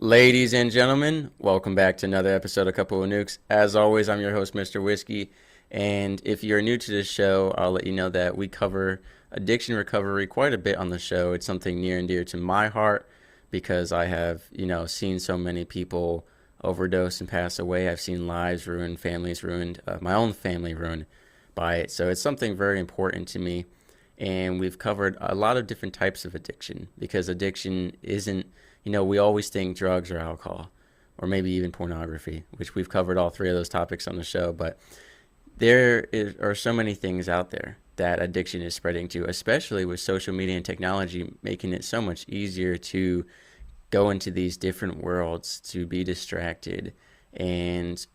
Ladies and gentlemen, welcome back to another episode of Couple of Nukes. As always, I'm your host, Mr. Whiskey. And if you're new to this show, I'll let you know that we cover addiction recovery quite a bit on the show. It's something near and dear to my heart because I have, seen so many people overdose and pass away. I've seen lives ruined, families ruined, my own family ruined by it. So it's something very important to me. And we've covered a lot of different types of addiction because addiction isn't, we always think drugs or alcohol or maybe even pornography, which we've covered all three of those topics on the show. But are so many things out there that addiction is spreading to, especially with social media and technology, making it so much easier to go into these different worlds, to be distracted. And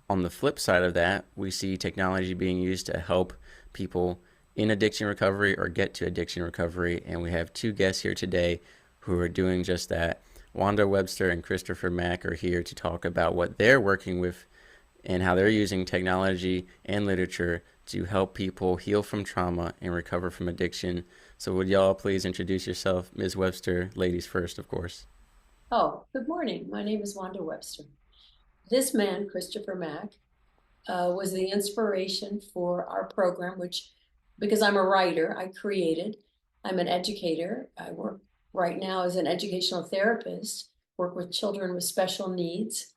on the flip side of that, we see technology being used to help people in addiction recovery or get to addiction recovery. And we have two guests here today who are doing just that. Wanda, Webster, and Christopher Mack are here to talk about what they're working with and how they're using technology and literature to help people heal from trauma and recover from addiction. So would y'all please introduce yourself? Ms. Webster, ladies first, of course. Oh, good morning. My name is Wanda Webster. This man, Christopher Mack, was the inspiration for our program, which, because I'm a writer, I created. I'm an educator. I work right now as an educational therapist, work with children with special needs,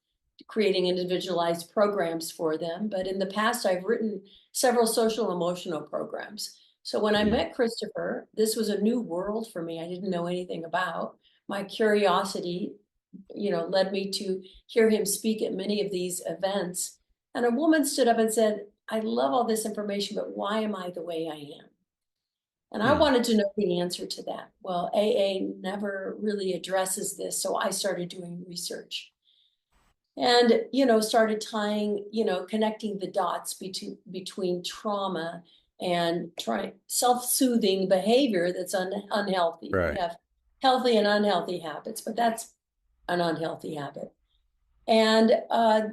creating individualized programs for them. But in the past, I've written several social emotional programs. So when I Mm. met Christopher, this was a new world for me I didn't know anything about. My curiosity, led me to hear him speak at many of these events. And a woman stood up and said, I love all this information, but why am I the way I am? And I Hmm. wanted to know the answer to that. Well, AA never really addresses this. So I started doing research and, started tying, connecting the dots between trauma and trying self-soothing behavior that's unhealthy. We Right. have healthy and unhealthy habits, but that's an unhealthy habit. And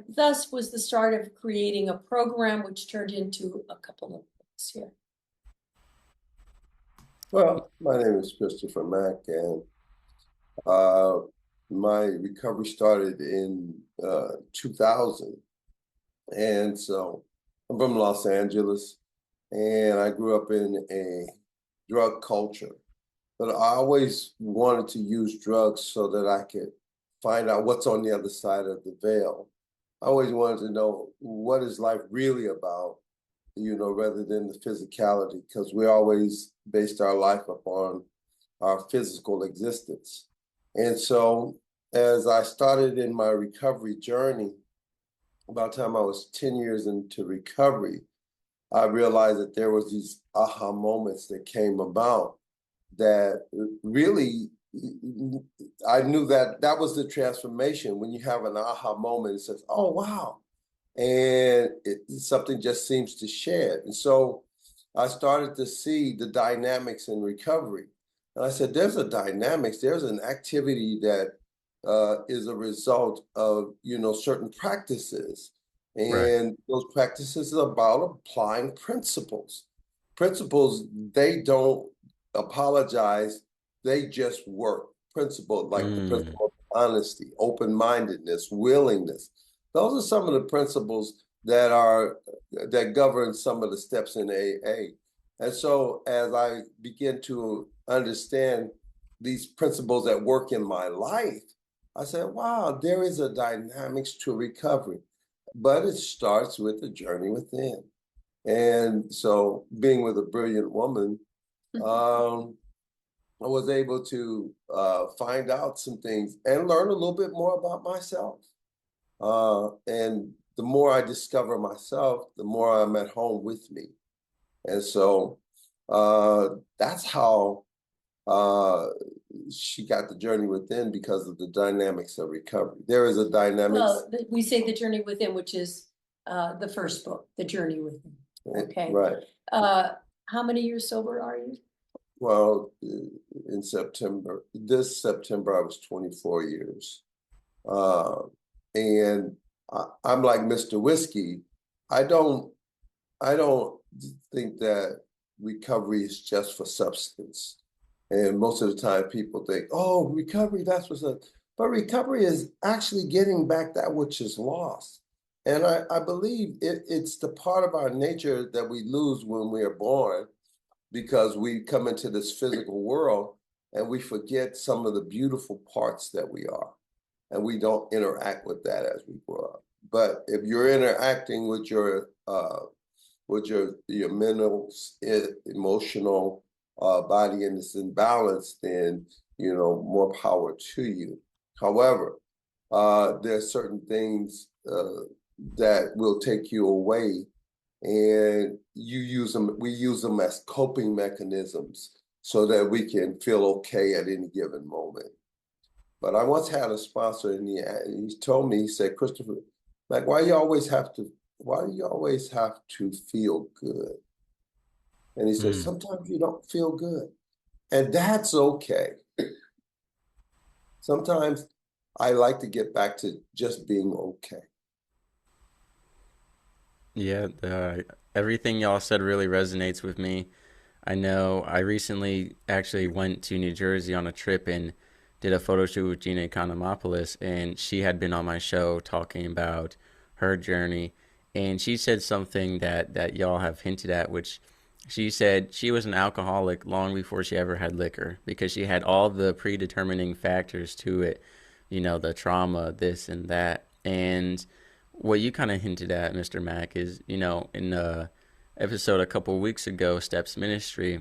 thus was the start of creating a program which turned into a couple of books here. Well, my name is Christopher Mack, and uh, my recovery started in 2000. And so I'm from Los Angeles, and I grew up in a drug culture. But I always wanted to use drugs so that I could find out what's on the other side of the veil. I always wanted to know what is life really about, rather than the physicality, because we always based our life upon our physical existence. And so, as I started in my recovery journey, about the time I was 10 years into recovery, I realized that there was these aha moments that came about that really I knew that that was the transformation. When you have an aha moment, it says, oh, wow, and something just seems to shed. And so I started to see the dynamics in recovery. And I said, there's a dynamics, there's an activity that is a result of, certain practices. Right. And those practices are about applying principles. Principles, they don't apologize, they just work. Principle, like the Mm. principle of honesty, open-mindedness, willingness, those are some of the principles that govern some of the steps in AA. And so as I begin to understand these principles that work in my life, I said, wow, there is a dynamics to recovery. But it starts with the journey within. And so being with a brilliant woman, um, I was able to find out some things and learn a little bit more about myself. And the more I discover myself, the more I'm at home with me. And so that's how uh, she got the journey within, because of the dynamics of recovery. There is a dynamics. Well, we say the journey within, which is the first book, The Journey Within. Okay. Right. Uh, how many years sober are you? Well, in this September, I was 24 years. Uh, and I'm like Mr. Whiskey. I don't I don't think that recovery is just for substance. And most of the time people think, oh, recovery, that's what's up. But recovery is actually getting back that which is lost. And I believe it's the part of our nature that we lose when we are born because we come into this physical world and we forget some of the beautiful parts that we are. And we don't interact with that as we grow up. But if you're interacting with your mental, emotional body and it's in balance, then more power to you. However, there are certain things that will take you away, and you use them. We use them as coping mechanisms so that we can feel okay at any given moment. But I once had a sponsor, and he told me, he said, Christopher, like, why do you always have to feel good? And he said, Mm. sometimes you don't feel good. And that's okay. Sometimes I like to get back to just being okay. Yeah, everything y'all said really resonates with me. I know I recently actually went to New Jersey on a trip and did a photo shoot with Gina Economopoulos, and she had been on my show talking about her journey. And she said something that y'all have hinted at, which she said she was an alcoholic long before she ever had liquor because she had all the predetermining factors to it, the trauma, this and that. And what you kind of hinted at, Mr. Mack, is, in the episode a couple weeks ago, Steps Ministry,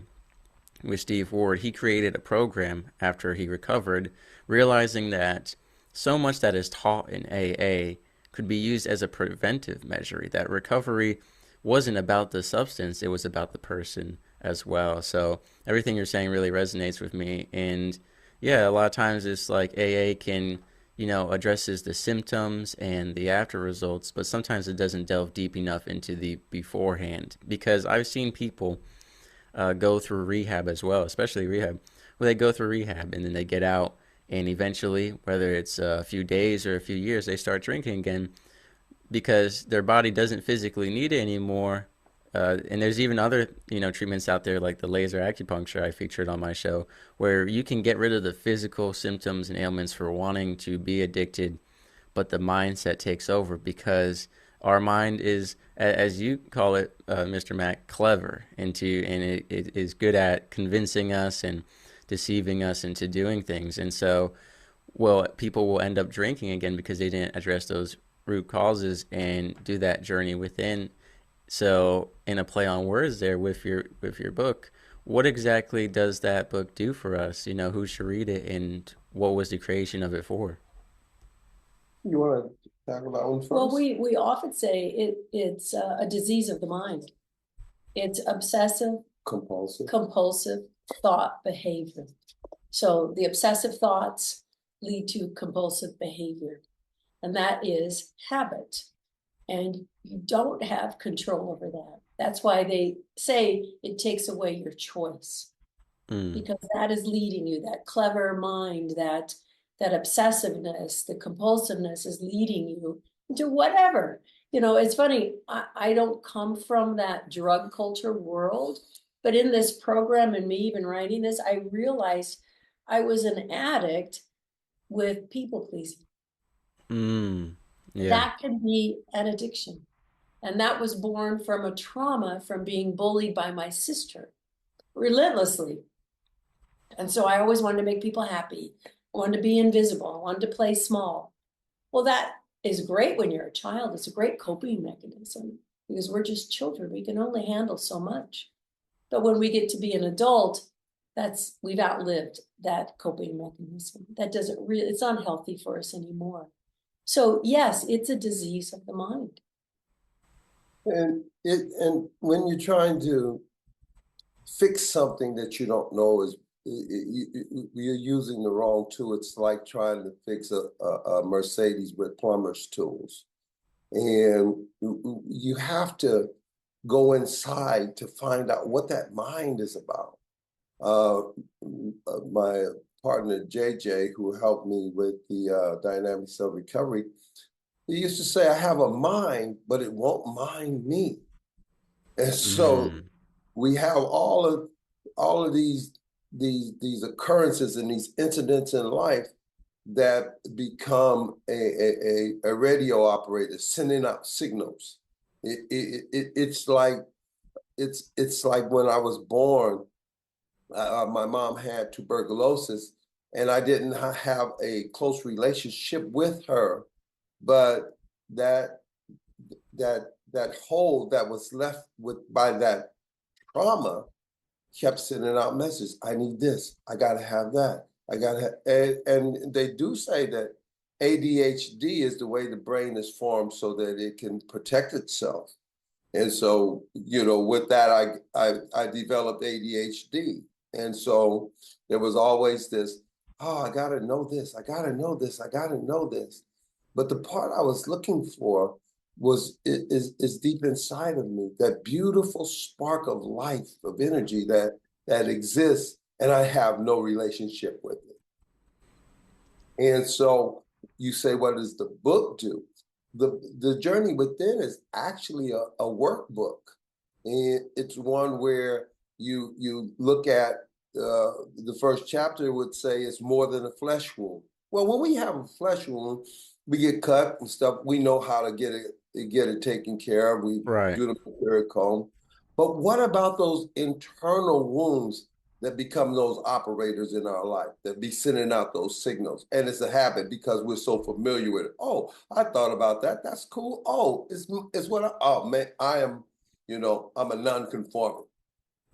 with Steve Ward, he created a program after he recovered, realizing that so much that is taught in AA could be used as a preventive measure, that recovery wasn't about the substance, it was about the person as well. So everything you're saying really resonates with me. And yeah, a lot of times it's like AA can, addresses the symptoms and the after results, but sometimes it doesn't delve deep enough into the beforehand. Because I've seen people go through rehab as well, especially rehab, where they go through rehab and then they get out, and eventually, whether it's a few days or a few years, they start drinking again because their body doesn't physically need it anymore. And there's even other, treatments out there like the laser acupuncture I featured on my show, where you can get rid of the physical symptoms and ailments for wanting to be addicted, but the mindset takes over because our mind is, as you call it, Mr. Mack, clever and it is good at convincing us and deceiving us into doing things. And so, well, people will end up drinking again because they didn't address those root causes and do that journey within. So, in a play on words there with your book, what exactly does that book do for us? Who should read it, and what was the creation of it for? You want to talk about one Well, first? we often say it's a disease of the mind. It's obsessive Compulsive. compulsive thought behavior. So the obsessive thoughts lead to compulsive behavior, and that is habit. And you don't have control over that. That's why they say it takes away your choice, Mm. because that is leading you, that clever mind, that obsessiveness, the compulsiveness is leading you into whatever. It's funny, I don't come from that drug culture world, but in this program and me even writing this, I realized I was an addict with people pleasing. Mm. Yeah. That can be an addiction. And that was born from a trauma from being bullied by my sister relentlessly. And so I always wanted to make people happy. I wanted to be invisible. I wanted to play small. Well, that is great when you're a child. It's a great coping mechanism because we're just children. We can only handle so much. But when we get to be an adult, we've outlived that coping mechanism. That doesn't really, it's unhealthy for us anymore. So yes, it's a disease of the mind. And when you're trying to fix something that you don't know is you're using the wrong tool. It's like trying to fix a Mercedes with plumber's tools. And you have to go inside to find out what that mind is about. My partner, JJ, who helped me with the dynamics of recovery, he used to say, I have a mind, but it won't mind me. And so Mm. we have all of these occurrences and these incidents in life, that become a radio operator sending out signals. It's like when I was born, my mom had tuberculosis, and I didn't have a close relationship with her, but that hole that was left by that trauma kept sending out messages. I need this. I got to have that. I got to, and they do say that ADHD is the way the brain is formed so that it can protect itself. And so, with that, I developed ADHD. And so there was always this, oh, I got to know this. I got to know this. I got to know this. But the part I was looking for is deep inside of me, that beautiful spark of life, of energy that exists, and I have no relationship with it. And so you say, what does the book do? The journey within is actually a workbook. And it's one where you look at the first chapter would say it's more than a flesh wound. Well, when we have a flesh wound, we get cut and stuff. We know how to get it taken care of. We Right. do the pericomb. But what about those internal wounds that become those operators in our life, that be sending out those signals? And it's a habit because we're so familiar with it. Oh, I thought about that. That's cool. Oh, it's what oh man, I'm a non-conforming.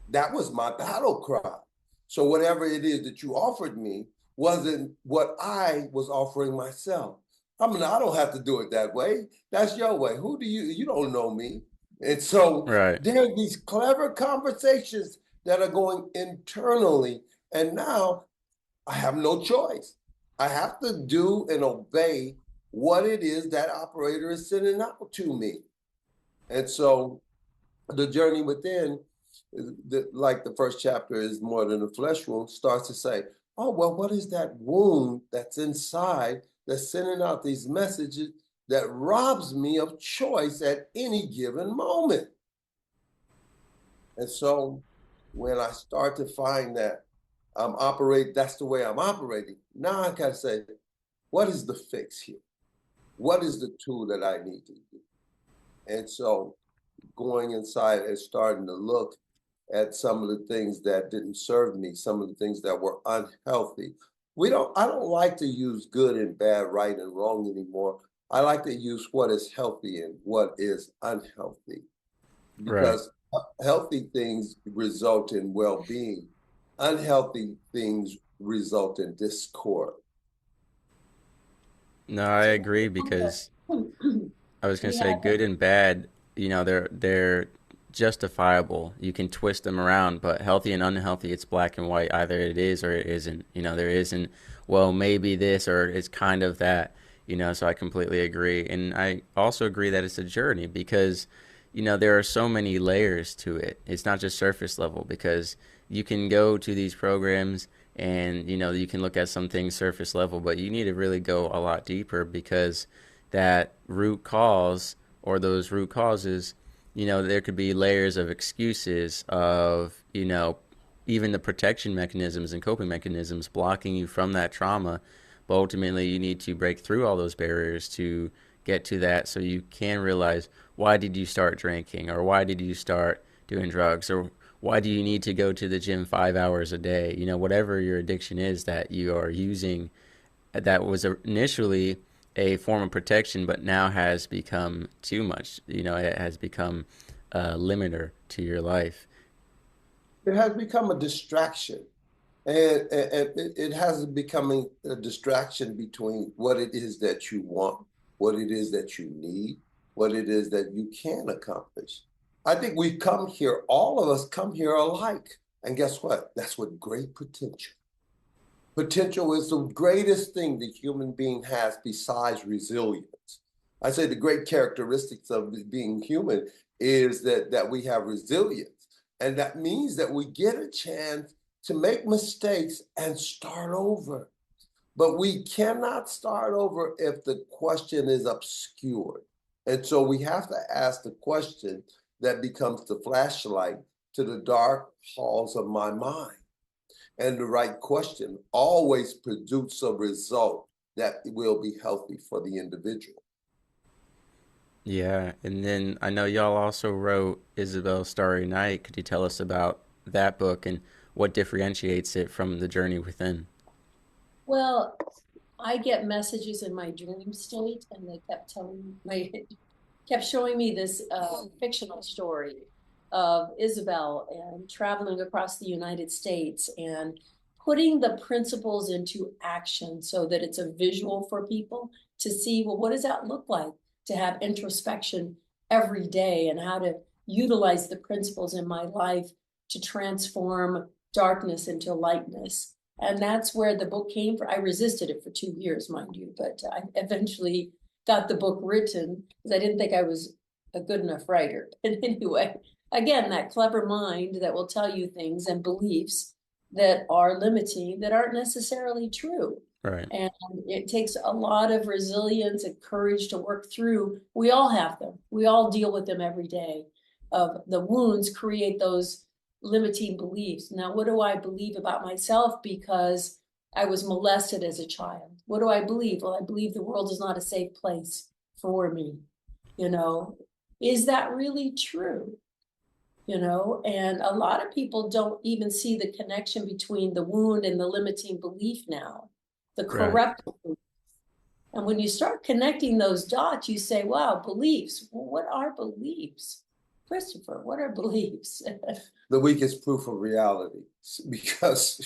That was my battle cry. So whatever it is that you offered me wasn't what I was offering myself. I mean, I don't have to do it that way. That's your way. Who do you don't know me. And so Right. there are these clever conversations that are going internally. And now I have no choice. I have to do and obey what it is that operator is sending out to me. And so the journey within, like the first chapter is more than a flesh wound, starts to say, oh, well, what is that wound that's inside that's sending out these messages that robs me of choice at any given moment? And so when I start to find that that's the way I'm operating, now I gotta say, what is the fix here? What is the tool that I need to do? And so going inside and starting to look at some of the things that didn't serve me, some of the things that were unhealthy. I don't like to use good and bad, right and wrong anymore. I like to use what is healthy and what is unhealthy, Right. because healthy things result in well-being. Unhealthy things result in discord. No, I agree because I was gonna say Yeah, good and bad, they're justifiable. You can twist them around, but healthy and unhealthy, it's black and white. Either it is or it isn't. There isn't, well, maybe this or it's kind of that, so I completely agree. And I also agree that it's a journey because, there are so many layers to it. It's not just surface level because you can go to these programs and, you can look at some things surface level, but you need to really go a lot deeper because that root cause or those root causes, there could be layers of excuses of, even the protection mechanisms and coping mechanisms blocking you from that trauma. But ultimately, you need to break through all those barriers to get to that so you can realize why did you start drinking or why did you start doing drugs or why do you need to go to the gym 5 hours a day? Whatever your addiction is that you are using that was initially a form of protection, but now has become too much. It has become a limiter to your life. It has become a distraction. And it has become a distraction between what it is that you want, what it is that you need, what it is that you can accomplish. I think we come here, all of us come here alike. And guess what? That's what great potential. Potential is the greatest thing the human being has besides resilience. I say the great characteristics of being human is that we have resilience. And that means that we get a chance to make mistakes and start over. But we cannot start over if the question is obscured. And so we have to ask the question that becomes the flashlight to the dark halls of my mind. And the right question always produces a result that will be healthy for the individual. Yeah, and then I know y'all also wrote Isabel's Starry Night. Could you tell us about that book and what differentiates it from The Journey Within? Well, I get messages in my dream state, and they kept telling me, kept showing me this fictional story of Isabel and traveling across the United States and putting the principles into action so that it's a visual for people to see, well, what does that look like to have introspection every day and how to utilize the principles in my life to transform darkness into lightness. And that's where the book came from. I resisted it for 2 years, mind you, but I eventually got the book written because I didn't think I was a good enough writer. But anyway, again, that clever mind that will tell you things and beliefs that are limiting, that aren't necessarily true. Right. And it takes a lot of resilience and courage to work through. We all have them. We all deal with them every day. Of the wounds create those limiting beliefs. Now, what do I believe about myself because I was molested as a child? What do I believe? Well, I believe the world is not a safe place for me. You know, is that really true? And a lot of people don't even see the connection between the wound and the limiting belief now, the Right. correct belief. And when you start connecting those dots, you say, wow, beliefs. Well, what are beliefs? Christopher, what are beliefs? The weakest proof of reality, because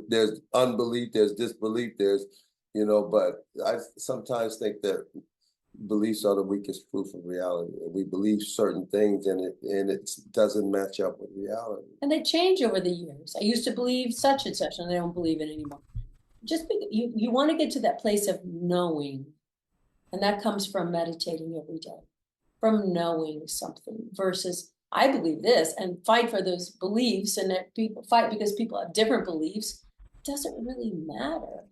there's unbelief, there's disbelief, but I sometimes think that beliefs are the weakest proof of reality. We believe certain things and it doesn't match up with reality. And they change over the years. I used to believe such and such, and I don't believe it anymore. Just you want to get to that place of knowing, and that comes from meditating every day, from knowing something versus I believe this and fight for those beliefs, and that people fight because people have different beliefs. It doesn't really matter.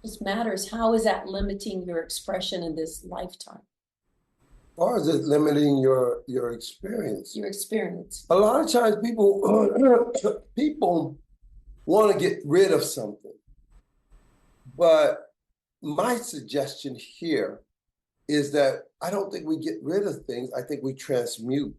It just matters how is that limiting your expression in this lifetime, Or is it limiting your experience? your experience. A lot of times people want to get rid of something. But my suggestion here is that I don't think we get rid of things. I think we transmute.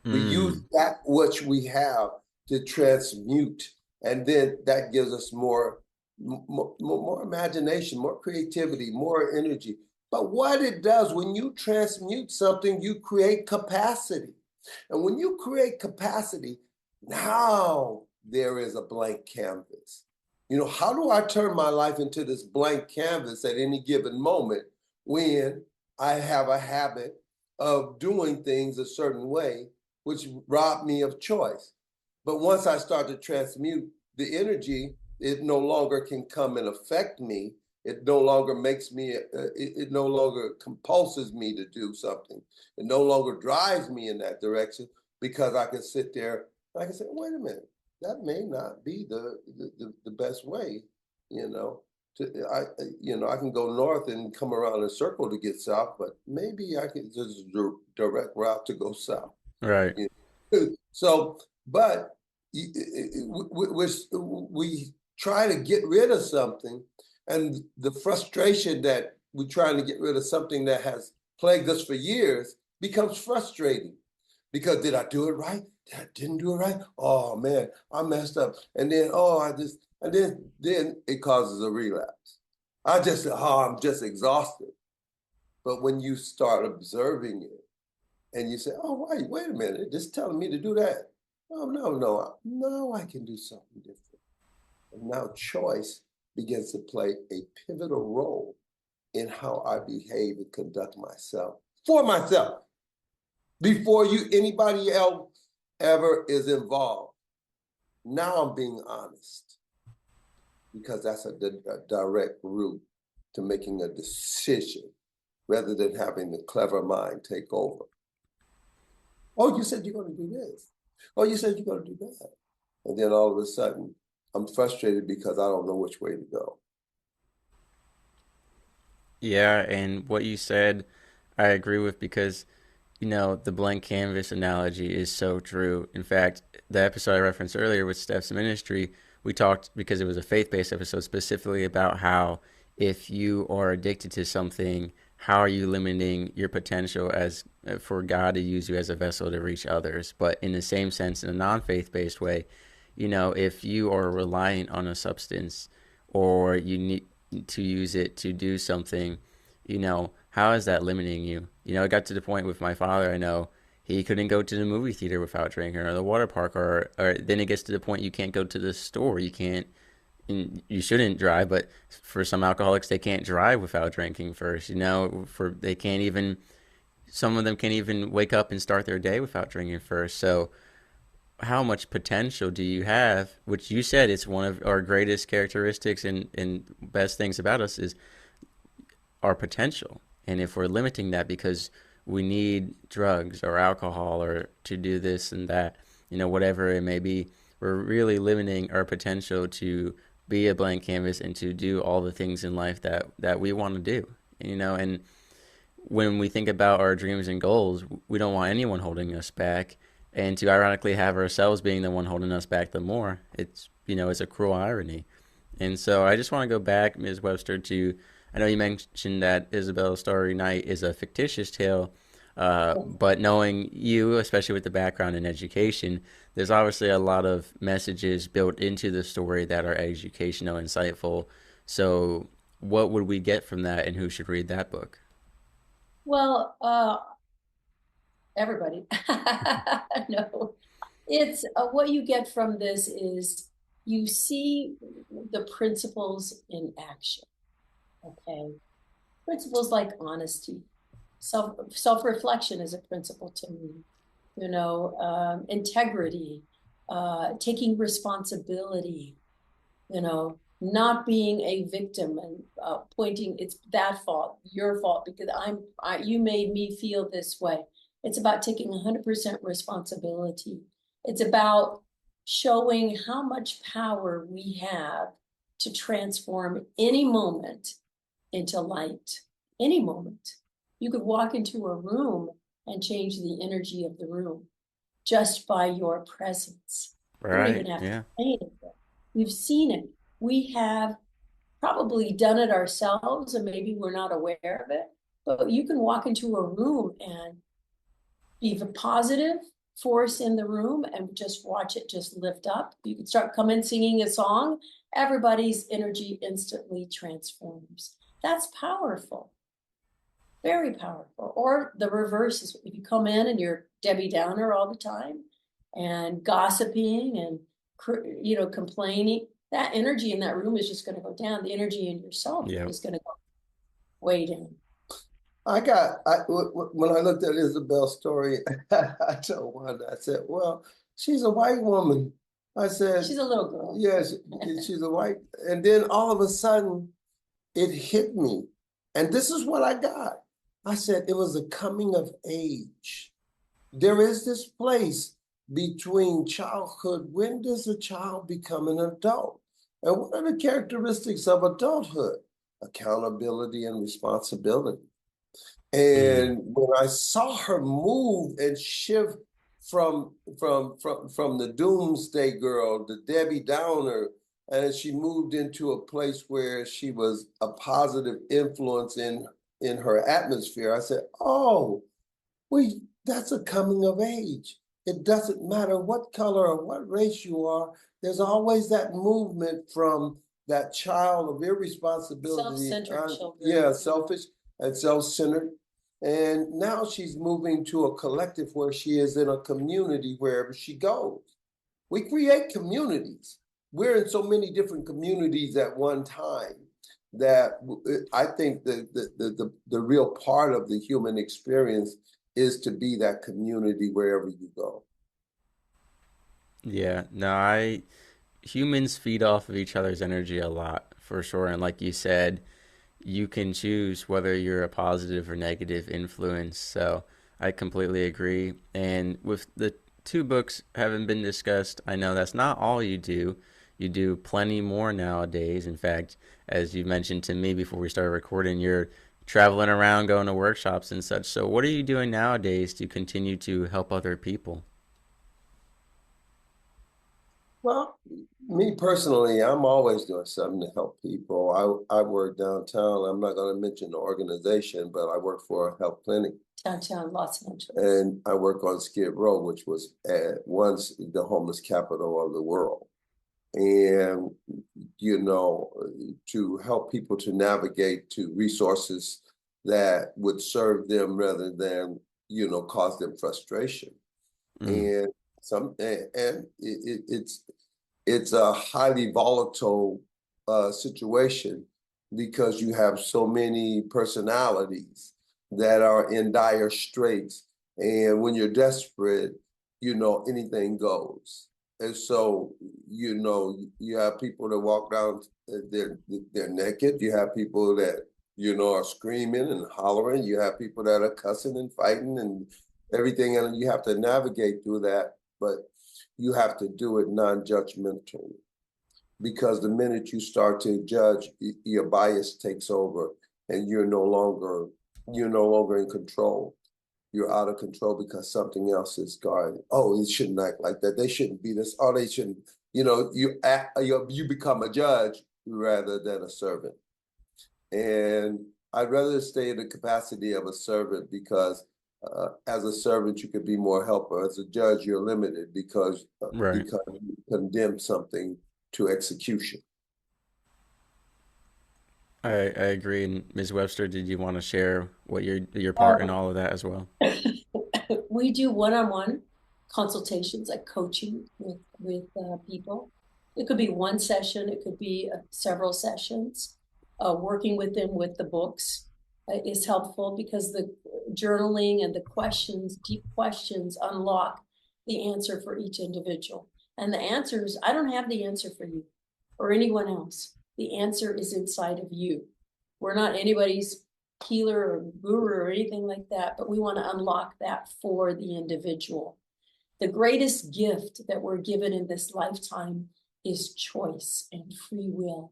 We use that which we have to transmute. And then that gives us more imagination, more creativity, more energy. But what it does, when you transmute something, you create capacity. And when you create capacity, now there is a blank canvas. How do I turn my life into this blank canvas at any given moment when I have a habit of doing things a certain way, which rob me of choice? But once I start to transmute the energy, it no longer can come and affect me. It no longer makes me, it no longer compulses me to do something. It no longer drives me in that direction, because I can sit there and I can say, wait a minute, that may not be the best way, I can go north and come around in a circle to get south, but maybe I can just direct route to go south. Right. So, but we try to get rid of something, and the frustration that we're trying to get rid of something that has plagued us for years becomes frustrating. Because did I do it right? I didn't do it right. Oh man, I messed up. And then then it causes a relapse. I'm just exhausted. But when you start observing it and you say, oh wait a minute, it's just telling me to do that. Oh no, I can do something different. And now choice begins to play a pivotal role in how I behave and conduct myself for myself, before anybody else ever is involved. Now I'm being honest, because that's a direct route to making a decision rather than having the clever mind take over. Oh, you said you're going to do this. Oh, you said you're going to do that. And then all of a sudden, I'm frustrated because I don't know which way to go. Yeah, and what you said, I agree with because, the blank canvas analogy is so true. In fact, the episode I referenced earlier with Steph's ministry, we talked because it was a faith based episode specifically about how if you are addicted to something, how are you limiting your potential as for God to use you as a vessel to reach others? But in the same sense, in a non-faith based way, if you are reliant on a substance or you need to use it to do something, how is that limiting you? It got to the point with my father, I know he couldn't go to the movie theater without drinking or the water park, or then it gets to the point you can't go to the store. You can't, and you shouldn't drive, but for some alcoholics, they can't drive without drinking first. They can't even, some of them can't even wake up and start their day without drinking first. So how much potential do you have, which you said it's one of our greatest characteristics and best things about us is our potential. And if we're limiting that because we need drugs or alcohol or to do this and that, whatever it may be, we're really limiting our potential to be a blank canvas and to do all the things in life that we want to do. And when we think about our dreams and goals, we don't want anyone holding us back. And to ironically have ourselves being the one holding us back the more, it's a cruel irony. And so I just want to go back, Ms. Webster, to I know you mentioned that Isabel's Starry Night is a fictitious tale, but knowing you, especially with the background in education, there's obviously a lot of messages built into the story that are educational, insightful. So, what would we get from that, and who should read that book? Well, everybody. No, it's what you get from this is you see the principles in action. Okay. Principles like honesty, self-reflection is a principle to me, integrity, taking responsibility, not being a victim and pointing it's that fault, your fault, because you made me feel this way. It's about taking 100% responsibility. It's about showing how much power we have to transform any moment into light. Any moment. You could walk into a room and change the energy of the room just by your presence. You don't Right. even have to Yeah. say anything. We've seen it. We have probably done it ourselves, and maybe we're not aware of it. But you can walk into a room and be the positive force in the room and just watch it just lift up. You can start coming singing a song. Everybody's energy instantly transforms. That's powerful. Very powerful. Or the reverse is if you come in and you're Debbie Downer all the time and gossiping and complaining, that energy in that room is just going to go down. The energy in yourself Yeah. is going to go way down. When I looked at Isabel's story, I told Wanda, I said, well, she's a white woman. I said, she's a little girl. Yes, she's a white. And then all of a sudden, it hit me. And this is what I got. I said, it was a coming of age. There is this place between childhood. When does a child become an adult? And what are the characteristics of adulthood? Accountability and responsibility. And when I saw her move and shift from the doomsday girl, the Debbie Downer, and she moved into a place where she was a positive influence in her atmosphere, I said, "Oh, that's a coming of age. It doesn't matter what color or what race you are. There's always that movement from that child of irresponsibility, Self-centered children. yeah, selfish and self-centered. And now she's moving to a collective where she is in a community wherever she goes. We create communities. We're in so many different communities at one time that I think the real part of the human experience is to be that community wherever you go. Yeah. No, humans feed off of each other's energy a lot for sure. And like you said, you can choose whether you're a positive or negative influence. So I completely agree. And with the two books having been discussed, I know that's not all you do. You do plenty more nowadays. In fact, as you mentioned to me before we started recording, you're traveling around going to workshops and such. So what are you doing nowadays to continue to help other people? Well, Me personally, I'm always doing something to help people. I work downtown. I'm not going to mention the organization, but I work for a health clinic. Downtown Los Angeles. And I work on Skid Row, which was at once the homeless capital of the world. And, to help people to navigate to resources that would serve them rather than, cause them frustration. And it's a highly volatile situation because you have so many personalities that are in dire straits. And when you're desperate, anything goes. And so, you have people that walk down, they're naked. You have people that, are screaming and hollering. You have people that are cussing and fighting and everything. And you have to navigate through that. But you have to do it non-judgmentally. Because the minute you start to judge, your bias takes over and you're no longer in control. You're out of control because something else is guarding. Oh, they shouldn't act like that. They shouldn't be this. Oh, they shouldn't. You become a judge rather than a servant. And I'd rather stay in the capacity of a servant because as a servant, you could be more helper. As a judge, you're limited because you condemn something to execution. I agree. And Ms. Webster, did you want to share what your part in all of that as well? We do one-on-one consultations, like coaching with people. It could be one session, it could be several sessions. Working with them with the books is helpful because the journaling and the questions, deep questions, unlock the answer for each individual. And the answers, I don't have the answer for you or anyone else. The answer is inside of you. We're not anybody's healer or guru or anything like that, but we want to unlock that for the individual. The greatest gift that we're given in this lifetime is choice and free will.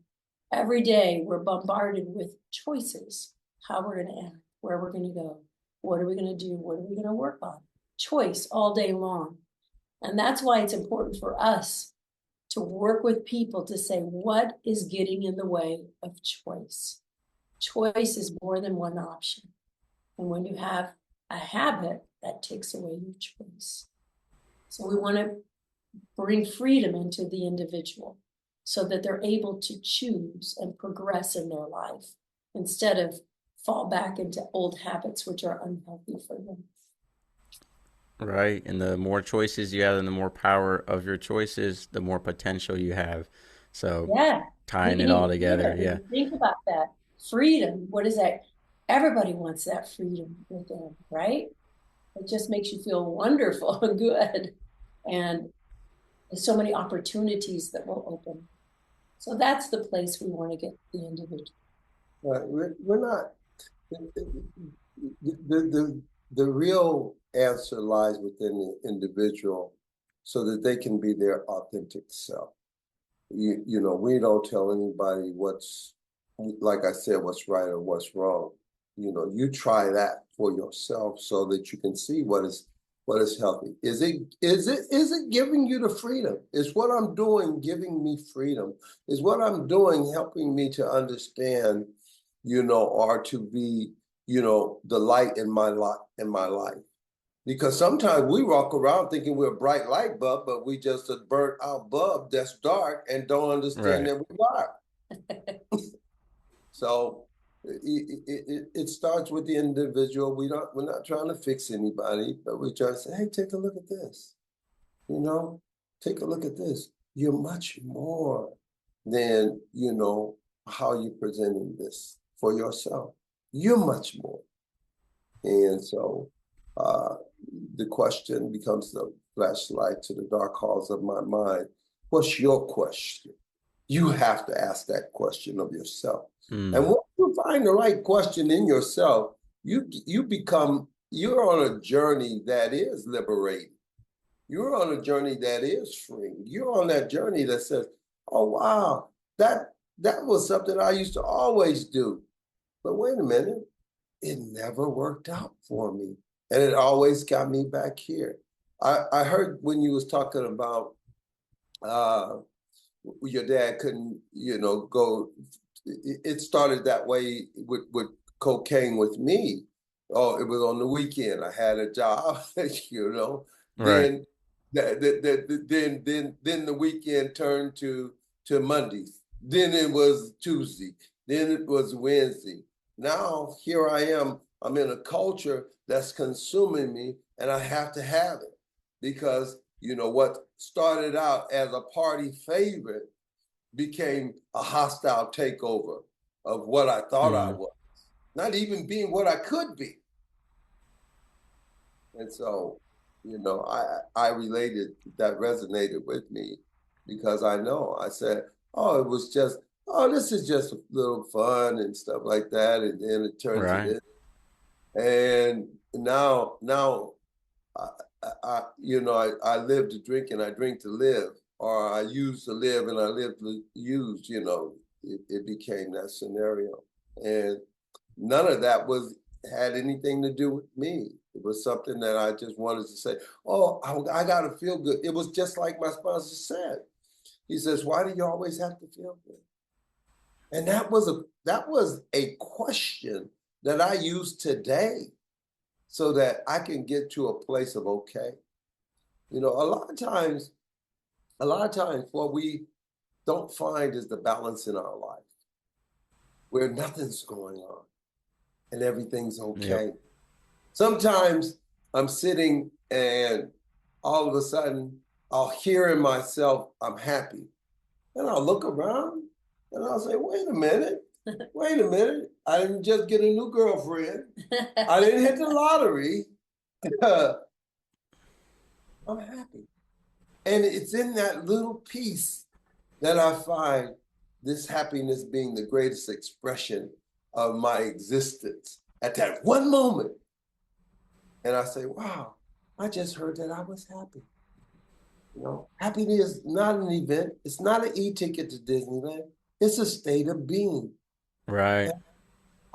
Every day we're bombarded with choices, how we're going to act, where we're going to go, what are we going to do, what are we going to work on. Choice all day long. And that's why it's important for us to work with people to say, what is getting in the way of choice? Choice is more than one option. And when you have a habit, that takes away your choice. So we want to bring freedom into the individual so that they're able to choose and progress in their life instead of fall back into old habits which are unhealthy for them. Right. And the more choices you have and the more power of your choices, the more potential you have. So Yeah, tying it all together. Yeah. think about that. Freedom, what is that? Everybody wants that freedom within, right? It just makes you feel wonderful and good. And there's so many opportunities that will open. So that's the place we want to get the individual. Right. We're not, the real answer lies within the individual so that they can be their authentic self. We don't tell anybody like I said, what's right or what's wrong. You try that for yourself so that you can see what is healthy. Is it giving you the freedom? Is what I'm doing giving me freedom? Is what I'm doing helping me to understand, or to be, the light in my life? Because sometimes we walk around thinking we're a bright light bulb, but we just a burnt out bulb that's dark and don't understand that we're dark. So it starts with the individual. We're not trying to fix anybody, but we're trying to say, hey, take a look at this. Take a look at this. You're much more than, how you're presenting this for yourself. You're much more. And so the question becomes the flashlight to the dark halls of my mind. What's your question? You have to ask that question of yourself. And once you find the right question in yourself, you're on a journey that is liberating. You're on a journey that is free. You're on that journey that says, oh, wow, that was something I used to always do. But wait a minute, it never worked out for me. And it always got me back here. I heard when you was talking about your dad couldn't, go. It started that way with cocaine with me. Oh, it was on the weekend. I had a job, Right. Then, then the weekend turned to Mondays. Then it was Tuesday. Then it was Wednesday. Now here I am. I'm in a culture that's consuming me, and I have to have it because what started out as a party favorite became a hostile takeover of what I thought I Mm. was, not even being what I could be. And so, I related, that resonated with me because I said, oh, it was just, oh, this is just a little fun and stuff like that. And then it turned to Right. this. And now, I live to drink and I drink to live, or I use to live and I live to use, it became that scenario. And none of that had anything to do with me. It was something that I just wanted to say, oh, I got to feel good. It was just like my sponsor said. He says, why do you always have to feel good? And that was a question that I use today so that I can get to a place of okay. A lot of times what we don't find is the balance in our life where nothing's going on and everything's okay. Yep. Sometimes I'm sitting and all of a sudden I'll hear in myself, I'm happy. And I'll look around and I'll say, wait a minute. I didn't just get a new girlfriend. I didn't hit the lottery. I'm happy. And it's in that little piece that I find this happiness being the greatest expression of my existence at that one moment. And I say, wow, I just heard that I was happy. Happiness is not an event. It's not an e-ticket to Disneyland. It's a state of being. Right. And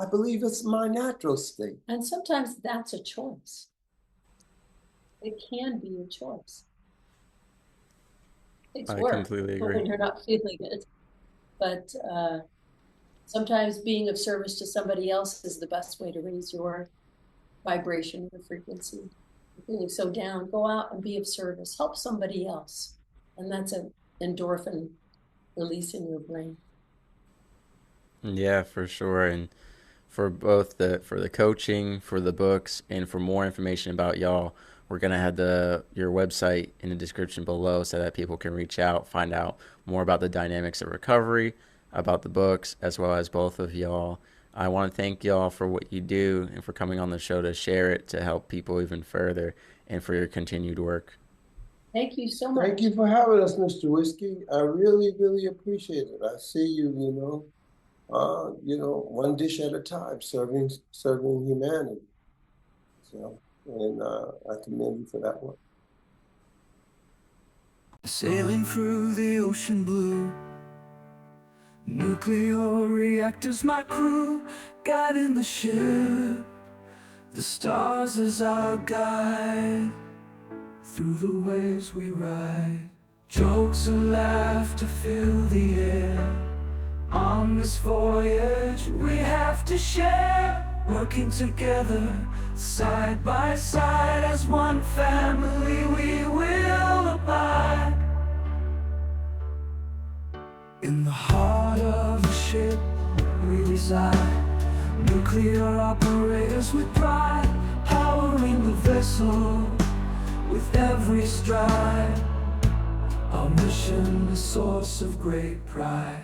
I believe it's my natural state. And sometimes that's a choice. It can be a choice. It's I work completely agree. when you're not feeling it. But sometimes being of service to somebody else is the best way to raise your vibration, your frequency. You're feeling so down, go out and be of service. Help somebody else. And that's an endorphin release in your brain. Yeah, for sure. And for both for the coaching, for the books, and for more information about y'all, we're gonna have your website in the description below so that people can reach out, find out more about the dynamics of recovery, about the books, as well as both of y'all. I want to thank y'all for what you do and for coming on the show to share it to help people even further and for your continued work. Thank you so much. Thank you for having us, Mr. Whiskey. I really, really appreciate it. I see you, one dish at a time, serving humanity. So, and I commend you for that one. Sailing through the ocean blue, nuclear reactors my crew, guiding the ship, the stars as our guide, through the waves we ride, jokes and laughter fill the air. On this voyage we have to share, working together, side by side, as one family we will abide. In the heart of the ship we reside, nuclear operators with pride, powering the vessel with every stride. Our mission, a source of great pride.